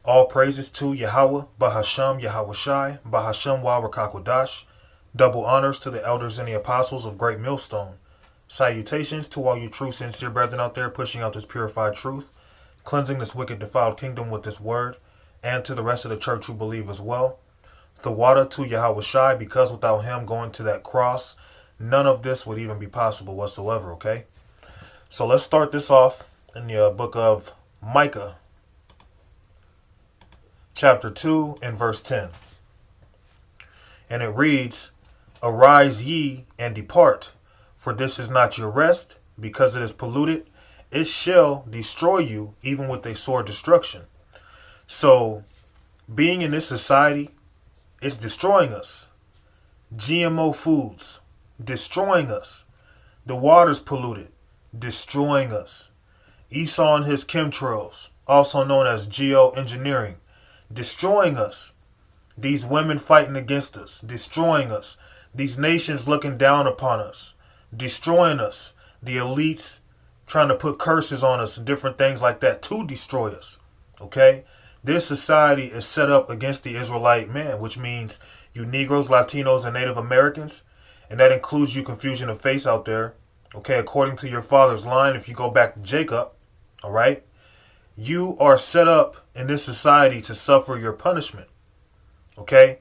All praises to Yahweh, Bahasham Yahweh Shai, Bahasham Wawakakwadash. Double honors to the elders and the apostles of Great Millstone. Salutations to all you true, sincere brethren out there pushing out this purified truth, cleansing this wicked, defiled kingdom with this word, and to the rest of the church who believe as well. The water to Yahweh Shai, because without him going to that cross, none of this would even be possible whatsoever, okay? So let's start this off in the book of Micah, chapter 2 and verse 10. And it reads, Arise ye and depart, for this is not your rest, because it is polluted. It shall destroy you, even with a sore destruction. So, being in this society, it's destroying us. GMO foods, destroying us. The water's polluted, destroying us. Esau and his chemtrails, also known as geoengineering, destroying us. These women fighting against us, destroying us. These nations looking down upon us, destroying us. The elites trying to put curses on us and different things like that to destroy us. Okay? This society is set up against the Israelite man, which means you Negroes, Latinos, and Native Americans. And that includes you confusion of face out there. Okay, according to your father's line, if you go back to Jacob, all right, you are set up in this society to suffer your punishment. Okay?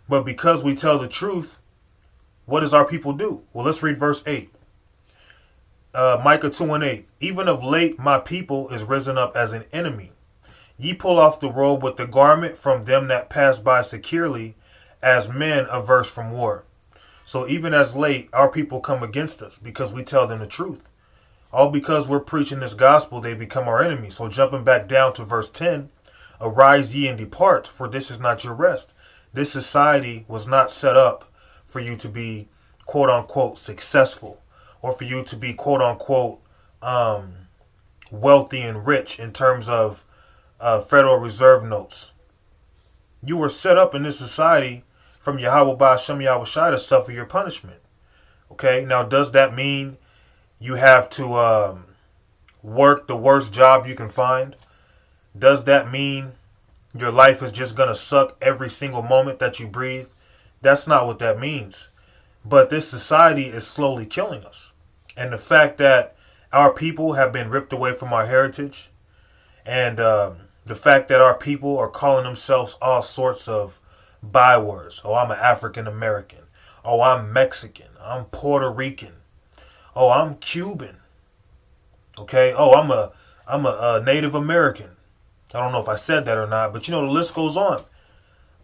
But because we tell the truth, what does our people do? Well, let's read verse 8. Micah 2 and 8. Even of late my people is risen up as an enemy. Ye pull off the robe with the garment from them that pass by securely, as men averse from war. So even as late, our people come against us because we tell them the truth. All because we're preaching this gospel, they become our enemies. So jumping back down to verse 10, Arise ye and depart, for this is not your rest. This society was not set up for you to be, quote unquote, successful, or for you to be, quote unquote, wealthy and rich in terms of Federal Reserve notes. You were set up in this society from Yahweh Ba'Shem Yahweh Shai to suffer your punishment. Okay, now does that mean you have to work the worst job you can find? Does that mean your life is just going to suck every single moment that you breathe? That's not what that means. But this society is slowly killing us. And the fact that our people have been ripped away from our heritage, and the fact that our people are calling themselves all sorts of bywords. Oh, I'm an African American. Oh, I'm Mexican. I'm Puerto Rican. Oh, I'm Cuban. Okay. Oh, I'm a Native American. I don't know if I said that or not, but the list goes on.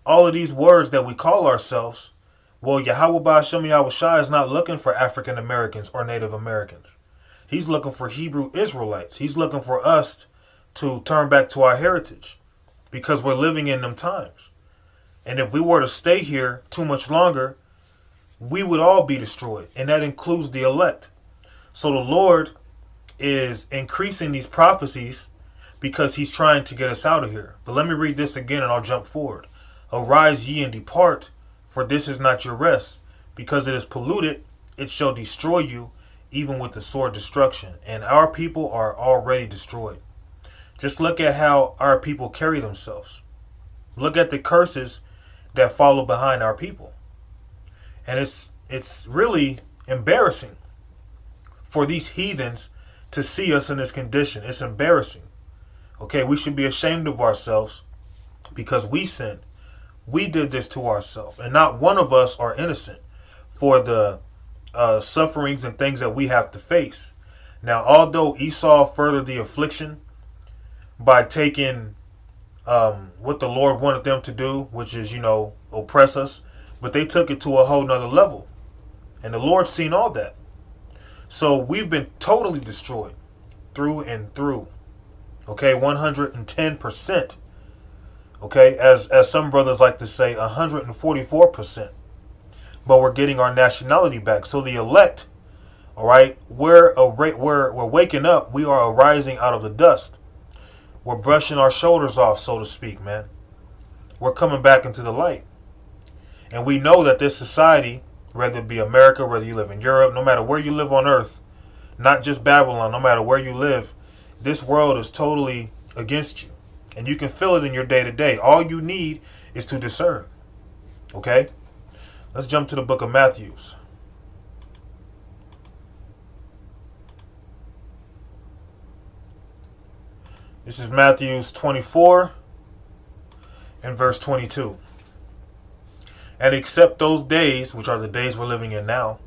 All of these words that we call ourselves, well, Yahweh Ba'Shem Yahweh Shai is not looking for African Americans or Native Americans. He's looking for Hebrew Israelites. He's looking for us to turn back to our heritage because we're living in them times. And if we were to stay here too much longer, we would all be destroyed. And that includes the elect. So the Lord is increasing these prophecies because he's trying to get us out of here. But let me read this again and I'll jump forward. Arise ye and depart, for this is not your rest. Because it is polluted, it shall destroy you, even with the sword destruction. And our people are already destroyed. Just look at how our people carry themselves. Look at the curses that follow behind our people. And it's really embarrassing for these heathens to see us in this condition. It's embarrassing. Okay, we should be ashamed of ourselves because we sinned. We did this to ourselves. And not one of us are innocent for the sufferings and things that we have to face. Now, although Esau furthered the affliction by taking what the Lord wanted them to do, which is, oppress us, but they took it to a whole nother level. And the Lord's seen all that. So we've been totally destroyed through and through. Okay, 110%. Okay, as some brothers like to say, 144%. But we're getting our nationality back. So the elect, all right, we're waking up. We are arising out of the dust. We're brushing our shoulders off, so to speak, man. We're coming back into the light. And we know that this society, whether it be America, whether you live in Europe, no matter where you live on earth, not just Babylon, no matter where you live, this world is totally against you. And you can feel it in your day to day. All you need is to discern. Okay? Let's jump to the book of Matthew. This is Matthew 24 and verse 22. And except those days, which are the days we're living in now,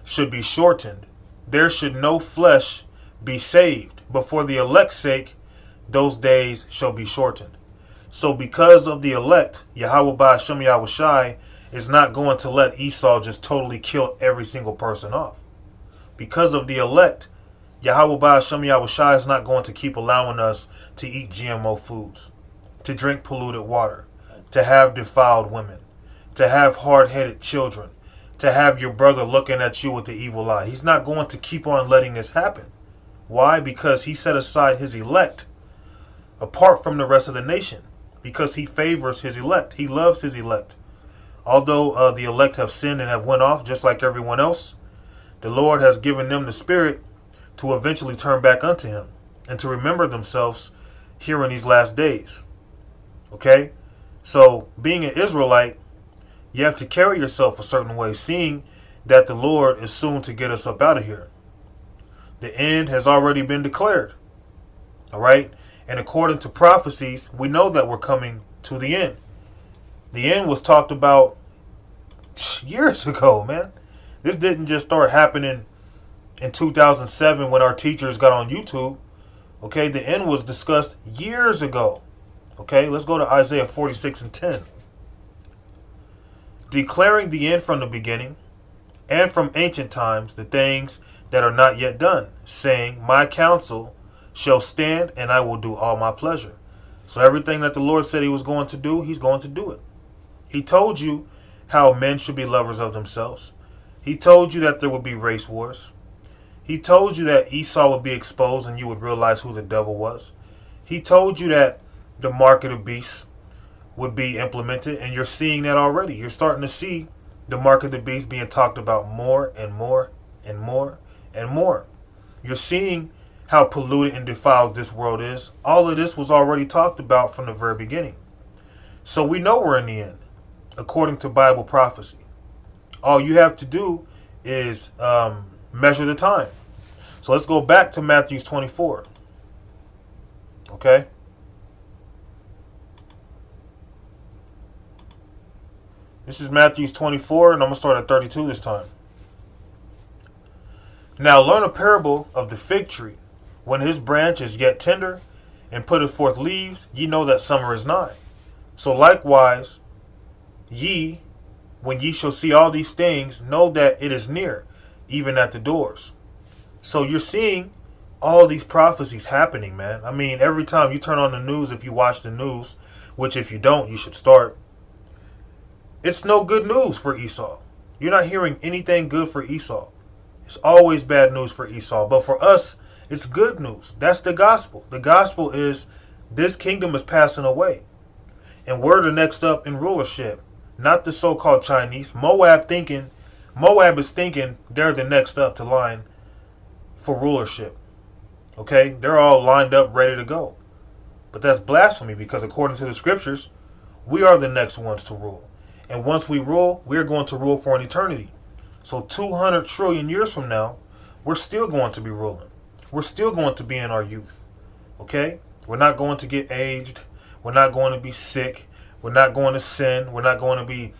should be shortened, there should no flesh be saved. But for the elect's sake, those days shall be shortened. So because of the elect, Yahweh Ba'ashem Yahweh Shai is not going to let Esau just totally kill every single person off. Because of the elect, Yahweh Ba'ashem Yahweh Shai is not going to keep allowing us to eat GMO foods, to drink polluted water, to have defiled women, to have hard-headed children, to have your brother looking at you with the evil eye. He's not going to keep on letting this happen. Why? Because he set aside his elect apart from the rest of the nation, because he favors his elect. He loves his elect. Although the elect have sinned and have went off just like everyone else, the Lord has given them the spirit to eventually turn back unto him and to remember themselves here in these last days. Okay? So being an Israelite, you have to carry yourself a certain way, seeing that the Lord is soon to get us up out of here. The end has already been declared. All right? And according to prophecies, we know that we're coming to the end. The end was talked about years ago, man. This didn't just start happening in 2007 when our teachers got on YouTube. Okay, the end was discussed years ago. Okay, let's go to Isaiah 46 and 10. Declaring the end from the beginning and from ancient times the things that are not yet done, saying, my counsel shall stand and I will do all my pleasure. So everything that the Lord said he was going to do, he's going to do it. He told you how men should be lovers of themselves. He told you that there would be race wars. He told you that Esau would be exposed and you would realize who the devil was. He told you that the mark of the beast would be implemented, and you're seeing that already. You're starting to see the mark of the beast being talked about more and more and more and more. You're seeing how polluted and defiled this world is. All of this was already talked about from the very beginning. So we know we're in the end, according to Bible prophecy. All you have to do is measure the time. So let's go back to Matthew 24. Okay? This is Matthew 24, and I'm going to start at 32 this time. Now learn a parable of the fig tree. When his branch is yet tender, and putteth forth leaves, ye know that summer is nigh. So likewise, ye, when ye shall see all these things, know that it is near, even at the doors. So you're seeing all these prophecies happening, man. I mean, every time you turn on the news, if you watch the news, which if you don't, you should start, it's no good news for Esau. You're not hearing anything good for Esau. It's always bad news for Esau. But for us, it's good news. That's the gospel. The gospel is this kingdom is passing away. And we're the next up in rulership. Not the so-called Chinese. Moab is thinking they're the next up to line for rulership. Okay? They're all lined up, ready to go. But that's blasphemy, because according to the scriptures, we are the next ones to rule. And once we rule, we're going to rule for an eternity. So 200 trillion years from now, we're still going to be ruling. We're still going to be in our youth. Okay? We're not going to get aged. We're not going to be sick. We're not going to sin. We're not going to be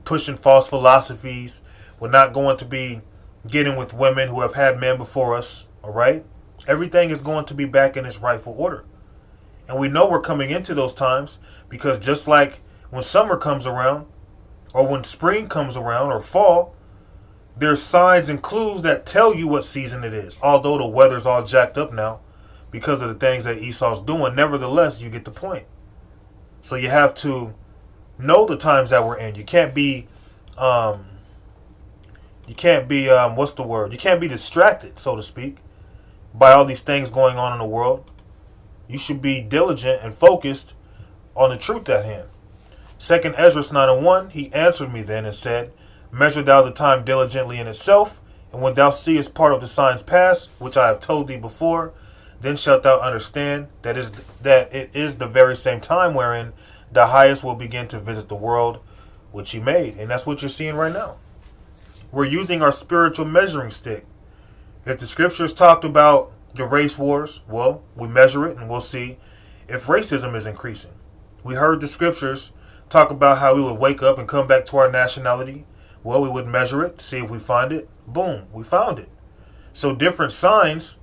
pushing false philosophies. We're not going to be getting with women who have had men before us. All right? Everything is going to be back in its rightful order. And we know we're coming into those times, because just like when summer comes around, or when spring comes around, or fall, there's signs and clues that tell you what season it is. Although the weather's all jacked up now because of the things that Esau's doing, nevertheless, you get the point. So you have to know the times that we're in. You can't be, what's the word? You can't be distracted, so to speak, by all these things going on in the world. You should be diligent and focused on the truth at hand. 2 Ezra 9:1, he answered me then and said, measure thou the time diligently in itself, and when thou seest part of the signs pass, which I have told thee before, Then shalt thou understand that it is the very same time wherein the highest will begin to visit the world which he made. And that's what you're seeing right now. We're using our spiritual measuring stick. If the scriptures talked about the race wars, well, we measure it and we'll see if racism is increasing. We heard the scriptures talk about how we would wake up and come back to our nationality. Well, we would measure it, see if we find it. Boom, we found it. So different signs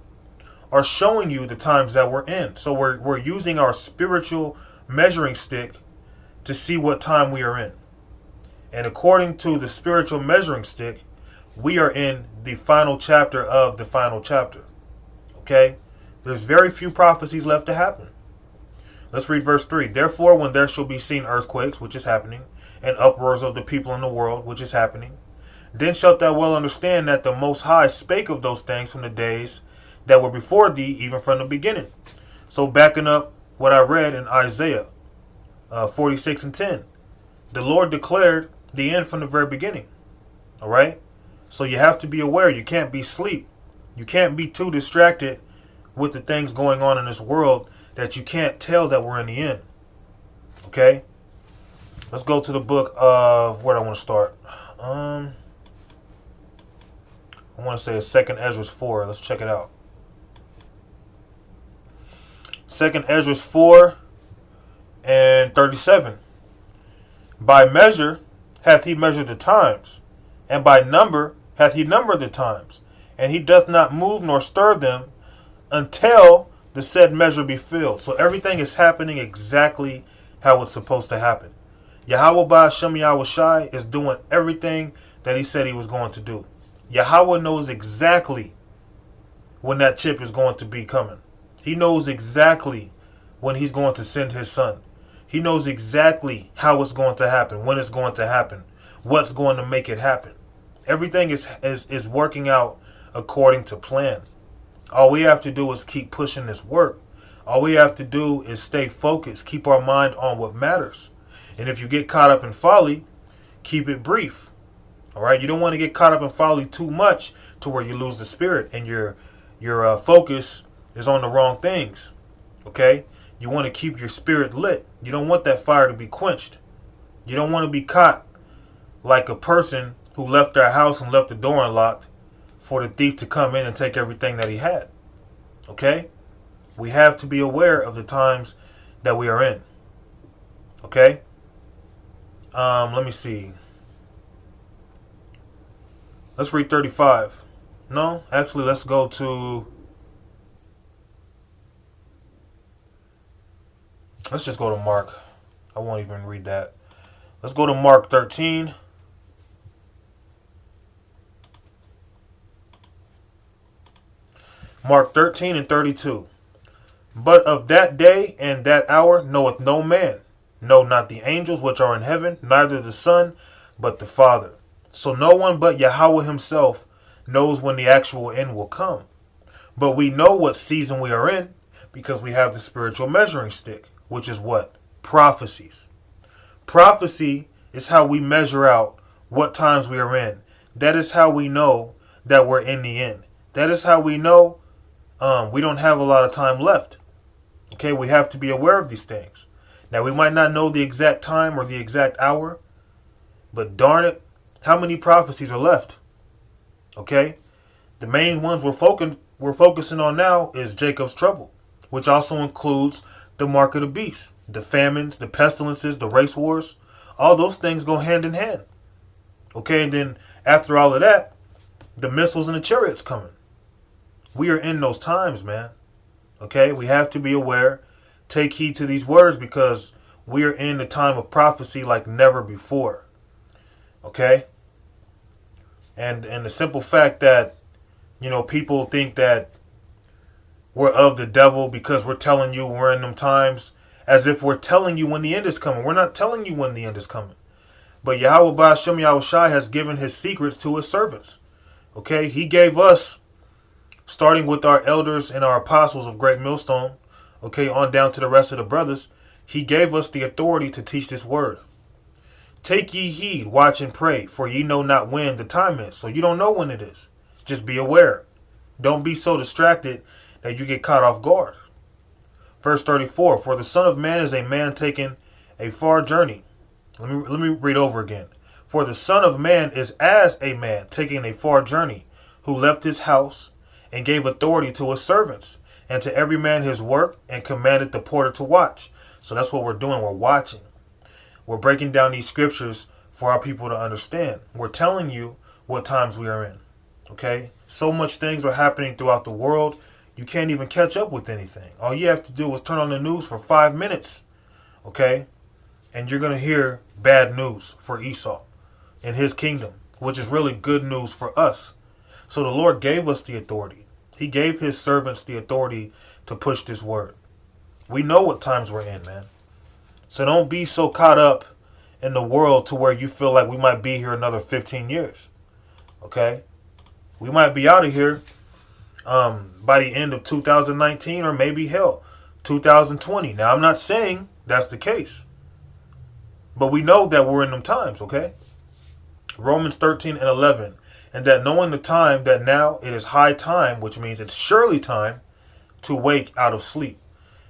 are showing you the times that we're in. So we're using our spiritual measuring stick to see what time we are in. And according to the spiritual measuring stick, we are in the final chapter of the final chapter. Okay? There's very few prophecies left to happen. Let's read verse 3. Therefore, when there shall be seen earthquakes, which is happening, and uproars of the people in the world, which is happening, then shalt thou well understand that the Most High spake of those things from the days that were before thee, even from the beginning. So backing up what I read in Isaiah 46 and 10, the Lord declared the end from the very beginning. All right? So you have to be aware. You can't be asleep. You can't be too distracted with the things going on in this world that you can't tell that we're in the end. Okay? Let's go to the book of, where do I want to start? I want to say it's 2nd Ezra 4. Let's check it out. 2nd Ezra 4 and 37. By measure hath he measured the times, and by number hath he numbered the times, and he doth not move nor stir them until the said measure be filled. So everything is happening exactly how it's supposed to happen. Yahweh Ba'ashem Yahweh Shai is doing everything that he said he was going to do. Yahweh knows exactly when that chip is going to be coming. He knows exactly when he's going to send his son. He knows exactly how it's going to happen, when it's going to happen, what's going to make it happen. Everything is working out according to plan. All we have to do is keep pushing this work. All we have to do is stay focused, keep our mind on what matters. And if you get caught up in folly, keep it brief. All right? You don't want to get caught up in folly too much to where you lose the spirit and your focus is on the wrong things. Okay? You want to keep your spirit lit. You don't want that fire to be quenched. You don't want to be caught like a person who left their house and left the door unlocked for the thief to come in and take everything that he had. Okay? We have to be aware of the times that we are in. Okay? Let me see. Let's read 35. No, actually, let's go to... Let's just go to Mark. I won't even read that. Let's go to Mark 13. Mark 13 and 32. But of that day and that hour knoweth no man, no, not the angels which are in heaven, neither the Son, but the Father. So no one but Yahweh himself knows when the actual end will come. But we know what season we are in because we have the spiritual measuring stick, which is what? Prophecies. Prophecy is how we measure out what times we are in. That is how we know that we're in the end. That is how we know we don't have a lot of time left. Okay, we have to be aware of these things. Now, we might not know the exact time or the exact hour, but darn it, how many prophecies are left? Okay, the main ones we're focusing on now is Jacob's trouble, which also includes the mark of the beast, the famines, the pestilences, the race wars. All those things go hand in hand. Okay, and then after all of that, the missiles and the chariots coming. We are in those times, man. Okay, we have to be aware. Take heed to these words because we are in the time of prophecy like never before. Okay? And the simple fact that, people think that we're of the devil because we're telling you we're in them times as if we're telling you when the end is coming. We're not telling you when the end is coming. But Yahweh Ba'ashem Yahweh Shai has given his secrets to his servants. Okay? He gave us, starting with our elders and our apostles of Great Millstone, okay, on down to the rest of the brothers, he gave us the authority to teach this word. Take ye heed, watch and pray, for ye know not when the time is. So you don't know when it is. Just be aware. Don't be so distracted that you get caught off guard. Verse 34, for the Son of Man is a man taking a far journey. Let me read over again. For the Son of Man is as a man taking a far journey, who left his house and gave authority to his servants, and to every man his work, and commanded the porter to watch. So that's what we're doing. We're watching. We're breaking down these scriptures for our people to understand. We're telling you what times we are in. Okay? So much things are happening throughout the world, you can't even catch up with anything. All you have to do is turn on the news for 5 minutes. Okay? And you're going to hear bad news for Esau and his kingdom, which is really good news for us. So the Lord gave us the authority. He gave his servants the authority to push this word. We know what times we're in, man. So don't be so caught up in the world to where you feel like we might be here another 15 years. Okay? We might be out of here by the end of 2019 or maybe, hell, 2020. Now, I'm not saying that's the case. But we know that we're in them times, okay? Romans 13 and 11. And that knowing the time, that now it is high time, which means it's surely time to wake out of sleep.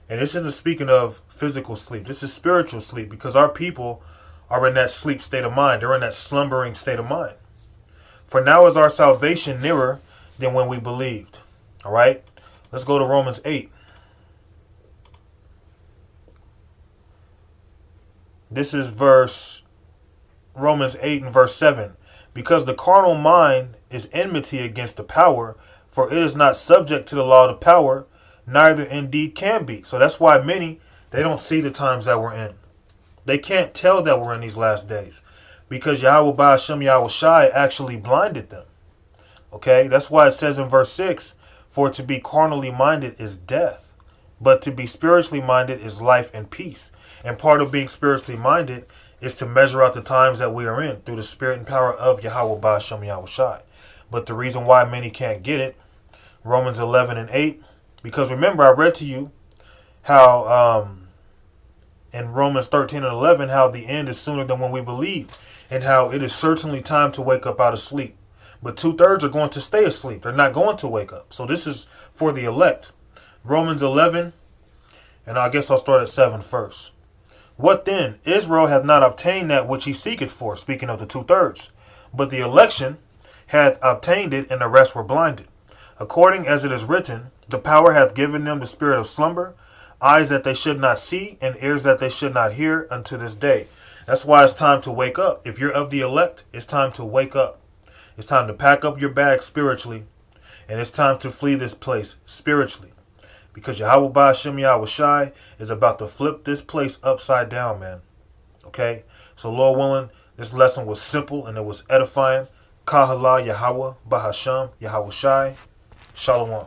And this isn't speaking of physical sleep. This is spiritual sleep, because our people are in that sleep state of mind. They're in that slumbering state of mind. For now is our salvation nearer than when we believed. All right? Let's go to Romans 8. This is Romans 8 and verse 7. Because the carnal mind is enmity against the power, for it is not subject to the law of the power, neither indeed can be. So that's why many, they don't see the times that we're in. They can't tell that we're in these last days, because Yahweh Ba'ashem Yahweh Shai actually blinded them. Okay, that's why it says in verse 6, for to be carnally minded is death, but to be spiritually minded is life and peace. And part of being spiritually minded is to measure out the times that we are in through the spirit and power of Yahweh Ba'ashem Yahweh Shai. But the reason why many can't get it, Romans 11 and 8, because remember I read to you how in Romans 13 and 11, how the end is sooner than when we believe, and how it is certainly time to wake up out of sleep. But 2/3 are going to stay asleep. They're not going to wake up. So this is for the elect. Romans 11, and I guess I'll start at 7 first. What then? Israel hath not obtained that which he seeketh for, speaking of the 2/3. But the election hath obtained it, and the rest were blinded. According as it is written, the power hath given them the spirit of slumber, eyes that they should not see, and ears that they should not hear unto this day. That's why it's time to wake up. If you're of the elect, it's time to wake up. It's time to pack up your bag spiritually, and it's time to flee this place spiritually. Because Yahweh Ba'ashem Yahweh Shai is about to flip this place upside down, man. Okay? So Lord willing, this lesson was simple and it was edifying. Kahala Yahweh Ba'ashem Yahweh Shai. Shalom.